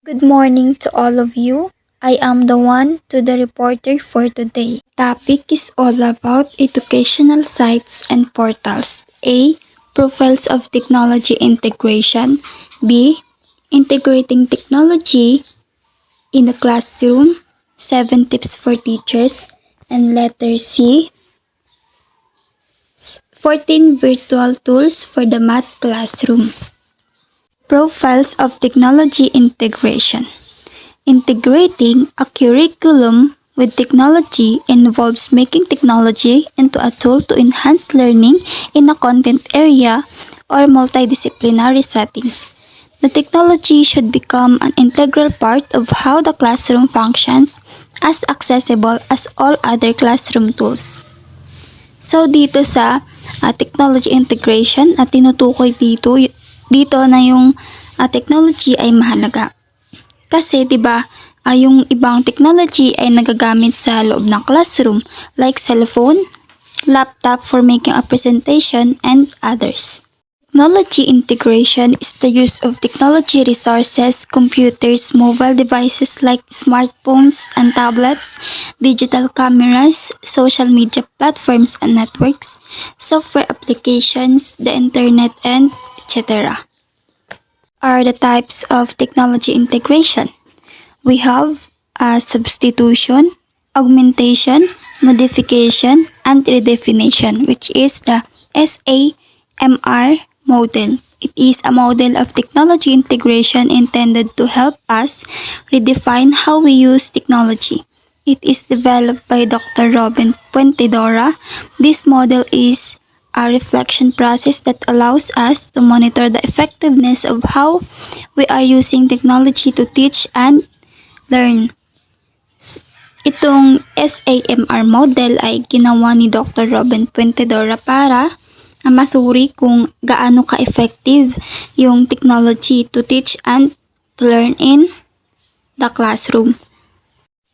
Good morning to all of you. I am the one to the reporter for today. Topic is all about educational sites and portals. A. Profiles of technology integration. B. Integrating technology in the classroom. 7 tips for teachers. And letter C. 14 virtual tools for the math classroom. Profiles of technology integration. Integrating a curriculum with technology involves making technology into a tool to enhance learning in a content area or multidisciplinary setting. The technology should become an integral part of how the classroom functions, as accessible as all other classroom tools. So dito sa technology integration at tinutukoy dito na yung technology ay mahalaga. Kasi 'di ba, yung ibang technology ay nagagamit sa loob ng classroom like cellphone, laptop for making a presentation and others. Technology integration is the use of technology resources, computers, mobile devices like smartphones and tablets, digital cameras, social media platforms and networks, software applications, the internet, and etc. Are the types of technology integration. We have substitution, augmentation, modification, and redefinition, which is the SAMR model. It is a model of technology integration intended to help us redefine how we use technology. It is developed by Dr. Robin Puentedora. This model is a reflection process that allows us to monitor the effectiveness of how we are using technology to teach and learn. Itong SAMR model ay ginawa ni Dr. Robin Puentedora para masuri kung gaano ka-effective yung technology to teach and to learn in the classroom.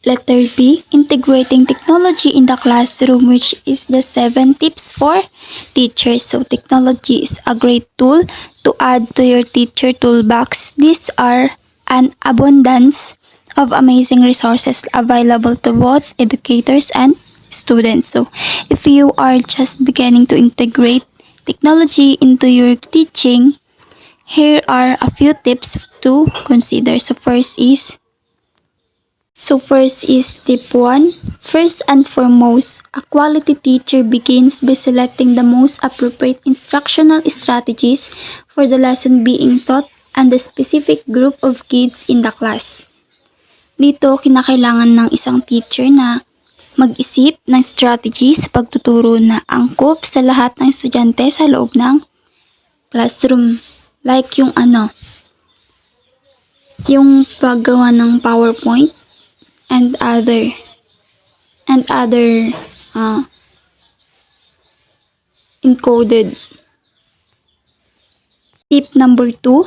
Letter B, integrating technology in the classroom, which is the 7 tips for teachers. So technology is a great tool to add to your teacher toolbox. These are an abundance of amazing resources available to both educators and students. So if you are just beginning to integrate technology into your teaching, here are a few tips to consider. So first is tip 1. First and foremost, a quality teacher begins by selecting the most appropriate instructional strategies for the lesson being taught and the specific group of kids in the class. Dito, kinakailangan ng isang teacher na mag-isip ng strategy sa pagtuturo na angkop sa lahat ng estudyante sa loob ng classroom. Like yung paggawa ng PowerPoint and other encoded. Tip number 2,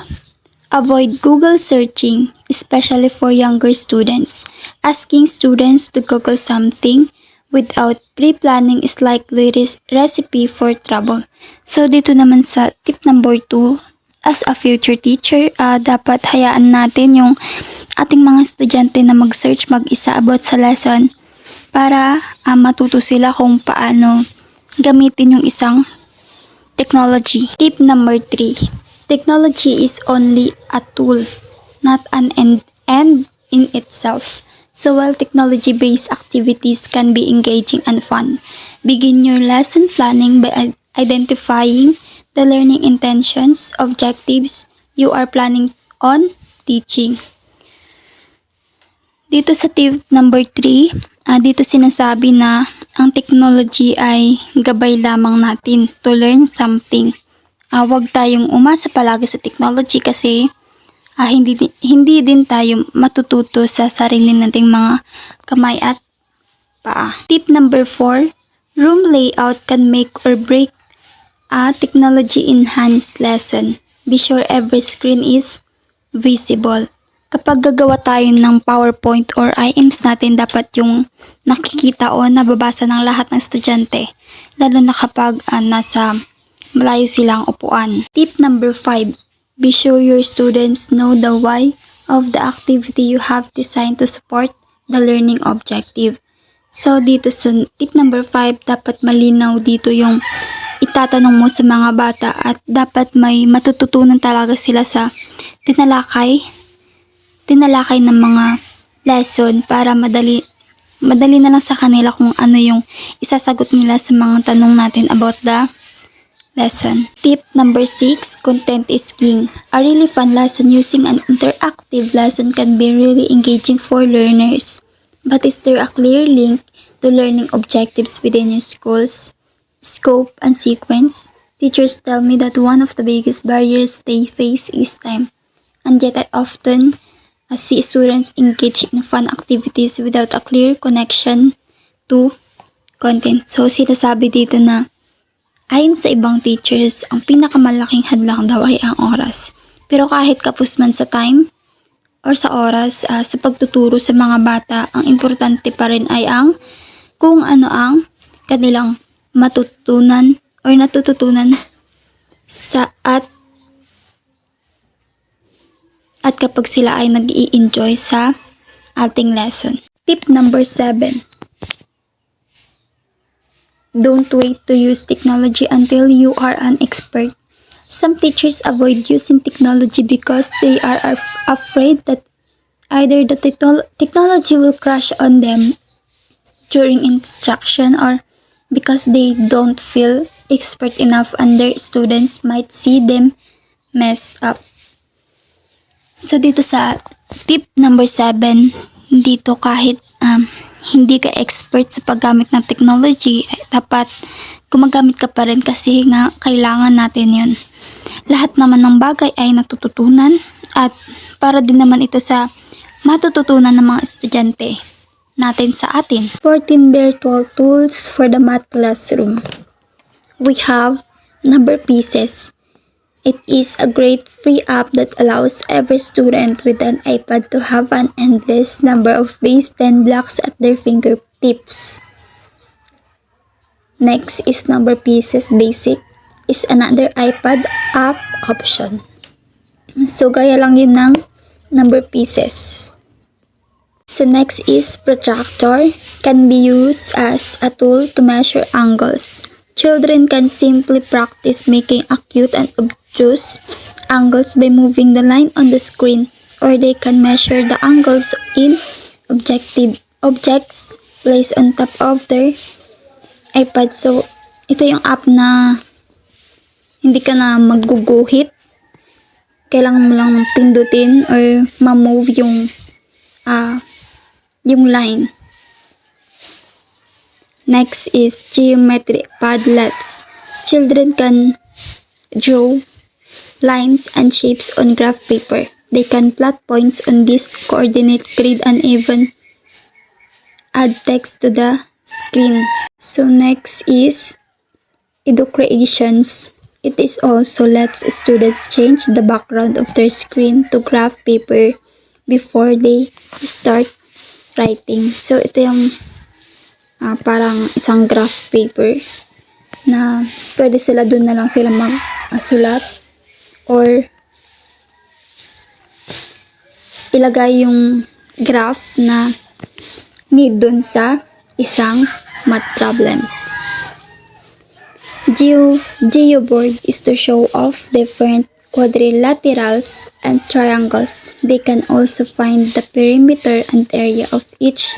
avoid Google searching, especially for younger students. Asking students to Google something without pre-planning is likely recipe for trouble. So dito naman sa tip number 2, as a future teacher, dapat hayaan natin yung ating mga estudyante na mag-search mag-isa about sa lesson para matuto sila kung paano gamitin yung isang technology. Tip number 3, technology is only a tool, not an end in itself. So while technology-based activities can be engaging and fun, begin your lesson planning by identifying the learning intentions, objectives you are planning on teaching. Dito sa tip number 3, dito sinasabi na ang technology ay gabay lamang natin to learn something. Huwag tayong umasa palagi sa technology kasi hindi din tayo matututo sa sarili nating mga kamay at paa. Tip number 4, room layout can make or break a technology-enhanced lesson. Be sure every screen is visible. Kapag gagawa tayo ng PowerPoint or IMs natin, dapat yung nakikita o nababasa ng lahat ng estudyante, lalo na kapag nasa malayo silang upuan. Tip number 5, be sure your students know the why of the activity you have designed to support the learning objective. So, dito sa tip number 5, dapat malinaw dito yung itatanong mo sa mga bata at dapat may matututunan talaga sila sa tinalakay ng mga lesson para madali na lang sa kanila kung ano yung isasagot nila sa mga tanong natin about the lesson. Tip number 6, content is king. A really fun lesson using an interactive lesson can be really engaging for learners. But is there a clear link to learning objectives within your school's scope and sequence? Teachers tell me that one of the biggest barriers they face is time, and yet I often see students engage in fun activities without a clear connection to content. So, sinasabi dito na ayon sa ibang teachers, ang pinakamalaking hadlang daw ay ang oras. Pero kahit kapos man sa time or sa oras, sa pagtuturo sa mga bata, ang importante pa rin ay ang kung ano ang kanilang matutunan or natututunan sa at kapag sila ay nag-i-enjoy sa ating lesson. Tip number 7. Don't wait to use technology until you are an expert. Some teachers avoid using technology because they are afraid that either the technology will crash on them during instruction or because they don't feel expert enough and their students might see them messed up. So dito sa tip number 7, dito kahit hindi ka expert sa paggamit ng technology, dapat gumagamit ka pa rin kasi nga kailangan natin yun. Lahat naman ng bagay ay natututunan at para din naman ito sa matututunan ng mga estudyante natin sa atin. 14 virtual tools for the math classroom. We have number pieces. It is a great free app that allows every student with an iPad to have an endless number of base 10 blocks at their fingertips. Next is number pieces basic. Is another iPad app option. So gaya lang yun ng number pieces. So next is protractor, can be used as a tool to measure angles. Children can simply practice making acute and obtuse angles by moving the line on the screen, or they can measure the angles in objects placed on top of their iPad. So ito yung app na hindi ka na magguguhit. Kailangan mo lang pindutin or ma-move yung line. Next is geometry padlets. Children can draw lines and shapes on graph paper. They can plot points on this coordinate grid and even add text to the screen. So next is Educreations. It is also lets students change the background of their screen to graph paper before they start writing. So ito yung parang isang graph paper na pwede sila doon na lang sila magsulat or ilagay yung graph na need doon sa isang math problems. Geoboard is to show off different quadrilaterals and triangles. They can also find the perimeter and area of each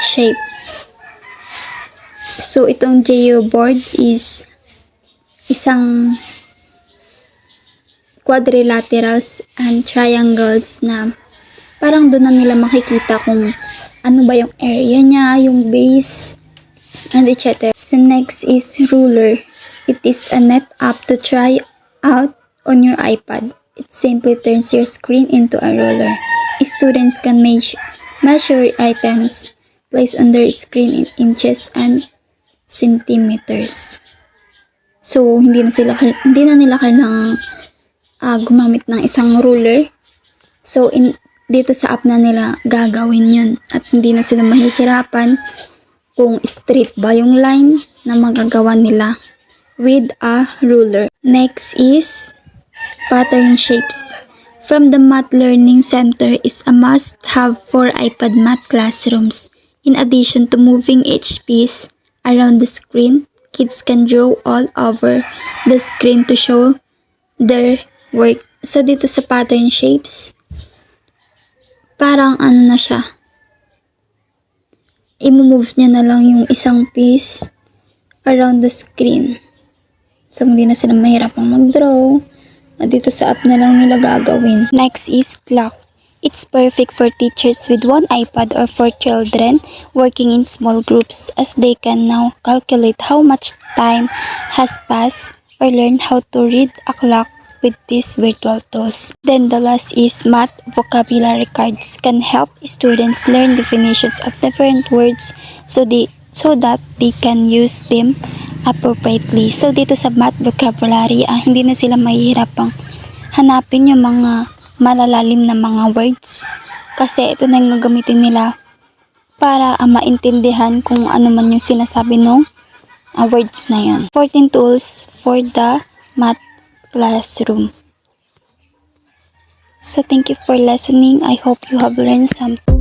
shape. So itong geoboard is isang quadrilaterals and triangles na parang doon na nila makikita kung ano ba yung area niya, yung base, and etc. So next is ruler. It is a net app to try out on your iPad. It simply turns your screen into a ruler. Students can measure items placed on their screen in inches and centimeters. So hindi na nila kailangang gumamit ng isang ruler. So dito sa app na nila gagawin yun at hindi na sila mahihirapan kung straight ba yung line na magagawa nila with a ruler. Next is pattern shapes. from the Math Learning Center is a must-have for iPad Math classrooms. In addition to moving each piece around the screen, kids can draw all over the screen to show their work. So dito sa pattern shapes, parang ano na siya, i-move niya na lang yung isang piece around the screen. So hindi na sila mahirapang mag-draw. Dito sa app na lang nila gagawin. Next is clock. It's perfect for teachers with one iPad or for children working in small groups, as they can now calculate how much time has passed or learn how to read a clock with these virtual tools. Then the last is math vocabulary cards can help students learn definitions of different words so that they can use them appropriately. So dito sa math vocabulary, hindi na sila mahihirapang hanapin yung mga malalalim na mga words, kasi ito na yung gagamitin nila para maintindihan kung ano man yung sinasabi ng words na yun. 14 tools for the math classroom. So thank you for listening. I hope you have learned something.